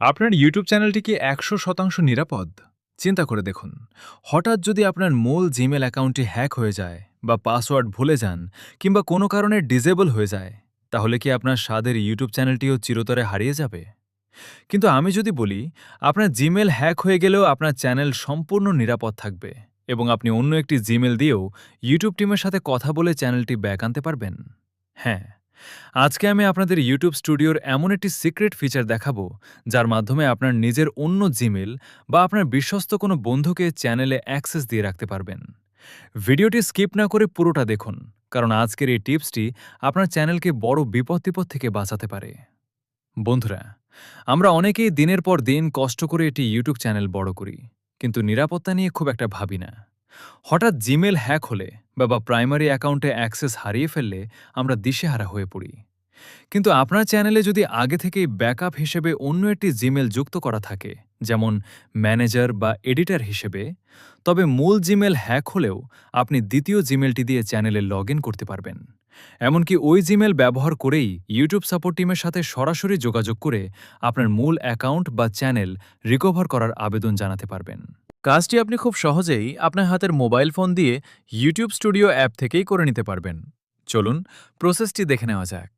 আপনার ইউটিউব চ্যানেলটি কি ১০০% নিরাপদ? চিন্তা করে দেখুন, হঠাৎ যদি আপনার মূল জিমেল অ্যাকাউন্টটি হ্যাক হয়ে যায় বা পাসওয়ার্ড ভুলে যান কিংবা কোনো কারণে ডিসেবল হয়ে যায়, তাহলে কি আপনার স্বাদের ইউটিউব চ্যানেলটিও চিরতরে হারিয়ে যাবে? কিন্তু আমি যদি বলি, আপনার জিমেল হ্যাক হয়ে গেলেও আপনার চ্যানেল সম্পূর্ণ নিরাপদ থাকবে এবং আপনি অন্য একটি জিমেল দিয়েও ইউটিউব টিমের সাথে কথা বলে চ্যানেলটি ব্যাক আনতে পারবেন। হ্যাঁ, আজকে আমি আপনাদের ইউটিউব স্টুডিওর এমন একটি সিক্রেট ফিচার দেখাবো, যার মাধ্যমে আপনার নিজের অন্য জিমেল বা আপনার বিশ্বস্ত কোনো বন্ধুকে চ্যানেলে অ্যাক্সেস দিয়ে রাখতে পারবেন। ভিডিওটি স্কিপ না করে পুরোটা দেখুন, কারণ আজকের এই টিপসটি আপনার চ্যানেলকে বড় বিপদ থেকে বাঁচাতে পারে। বন্ধুরা, আমরা অনেকেই দিনের পর দিন কষ্ট করে এটি ইউটিউব চ্যানেল বড় করি, কিন্তু নিরাপত্তা নিয়ে খুব একটা ভাবি না। হঠাৎ জিমেল হ্যাক হলে বা প্রাইমারি অ্যাকাউন্টে অ্যাক্সেস হারিয়ে ফেললে আমরা দিশেহারা হয়ে পড়ি। কিন্তু আপনার চ্যানেলে যদি আগে থেকেই ব্যাকআপ হিসেবে অন্য একটি জিমেল যুক্ত করা থাকে, যেমন ম্যানেজার বা এডিটর হিসেবে, তবে মূল জিমেল হ্যাক হলেও আপনি দ্বিতীয় জিমেলটি দিয়ে চ্যানেলে লগ ইন করতে পারবেন। এমনকি ওই জিমেল ব্যবহার করেই ইউটিউব সাপোর্ট টিমের সাথে সরাসরি যোগাযোগ করে আপনার মূল অ্যাকাউন্ট বা চ্যানেল রিকভার করার আবেদন জানাতে পারবেন। কাজটি আপনি খুব সহজেই আপনার হাতের মোবাইল ফোন দিয়ে ইউটিউব স্টুডিও অ্যাপ থেকেই করে নিতে পারবেন। চলুন প্রসেসটি দেখে নেওয়া যাক।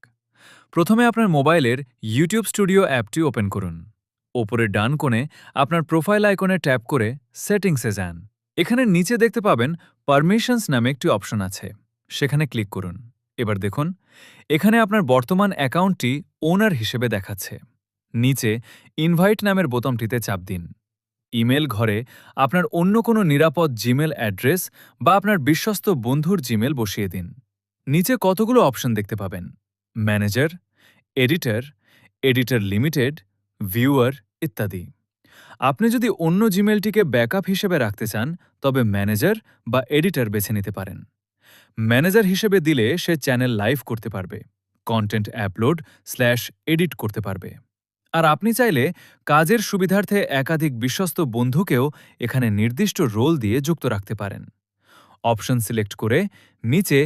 প্রথমে আপনার মোবাইলের ইউটিউব স্টুডিও অ্যাপটি ওপেন করুন। ওপরের ডান কোণে আপনার প্রোফাইল আইকনে ট্যাপ করে সেটিংসে যান। এখানে নিচে দেখতে পাবেন পারমিশনস নামে একটি অপশন আছে, সেখানে ক্লিক করুন। এবার দেখুন, এখানে আপনার বর্তমান অ্যাকাউন্টটি ওনার হিসেবে দেখাচ্ছে। নিচে ইনভাইট নামের বোতামটিতে চাপ দিন। ইমেল ঘরে আপনার অন্য কোনো নিরাপদ জিমেল অ্যাড্রেস বা আপনার বিশ্বস্ত বন্ধুর জিমেল বসিয়ে দিন। নিচে কতগুলো অপশন দেখতে পাবেন: manager, editor, editor limited, viewer ইত্যাদি। আপনি যদি অন্য জিমেলটিকে ব্যাকআপ হিসেবে রাখতে চান, তবে ম্যানেজার বা এডিটর বেছে নিতে পারেন। ম্যানেজার হিসেবে দিলে সে চ্যানেল লাইভ করতে পারবে, কন্টেন্ট আপলোড এডিট করতে পারবে। আর আপনি চাইলে কাজের সুবিধার্থে একাধিক বিশ্বস্ত বন্ধুকেও এখানে নির্দিষ্ট রোল দিয়ে যুক্ত রাখতে পারেন। অপশন সিলেক্ট করে নিচে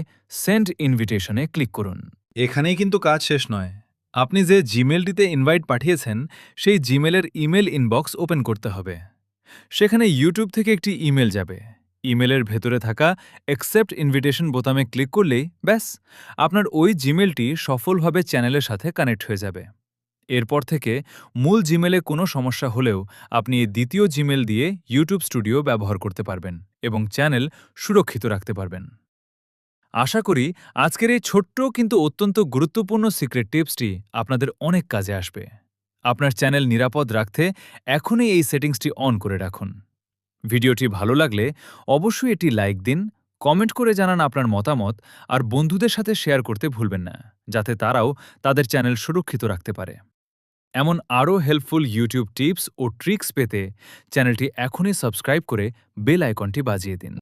সেন্ড ইনভিটেশনে ক্লিক করুন। এখানেই কিন্তু কাজ শেষ নয়। আপনি যে জিমেলটিতে ইনভাইট পাঠিয়েছেন, সেই জিমেলের ইমেল ইনবক্স ওপেন করতে হবে। সেখানে ইউটিউব থেকে একটি ইমেল যাবে। ইমেলের ভেতরে থাকা অ্যাকসেপ্ট ইনভিটেশন বোতামে ক্লিক করলেই ব্যাস, আপনার ওই জিমেলটি সফলভাবে চ্যানেলের সাথে কানেক্ট হয়ে যাবে। এরপর থেকে মূল জিমেলে কোনো সমস্যা হলেও আপনি এই দ্বিতীয় জিমেল দিয়ে ইউটিউব স্টুডিও ব্যবহার করতে পারবেন এবং চ্যানেল সুরক্ষিত রাখতে পারবেন। আশা করি আজকের এই ছোট্ট কিন্তু অত্যন্ত গুরুত্বপূর্ণ সিক্রেট টিপসটি আপনাদের অনেক কাজে আসবে। আপনার চ্যানেল নিরাপদ রাখতে এখনই এই সেটিংসটি অন করে রাখুন। ভিডিওটি ভালো লাগলে অবশ্যই এটি লাইক দিন, কমেন্ট করে জানান আপনার মতামত, আর বন্ধুদের সাথে শেয়ার করতে ভুলবেন না, যাতে তারাও তাদের চ্যানেল সুরক্ষিত রাখতে পারে। এমন আরও হেল্পফুল ইউটিউব টিপস ও ট্রিক্স পেতে চ্যানেলটি এখনই সাবস্ক্রাইব করে বেল আইকনটি বাজিয়ে দিন।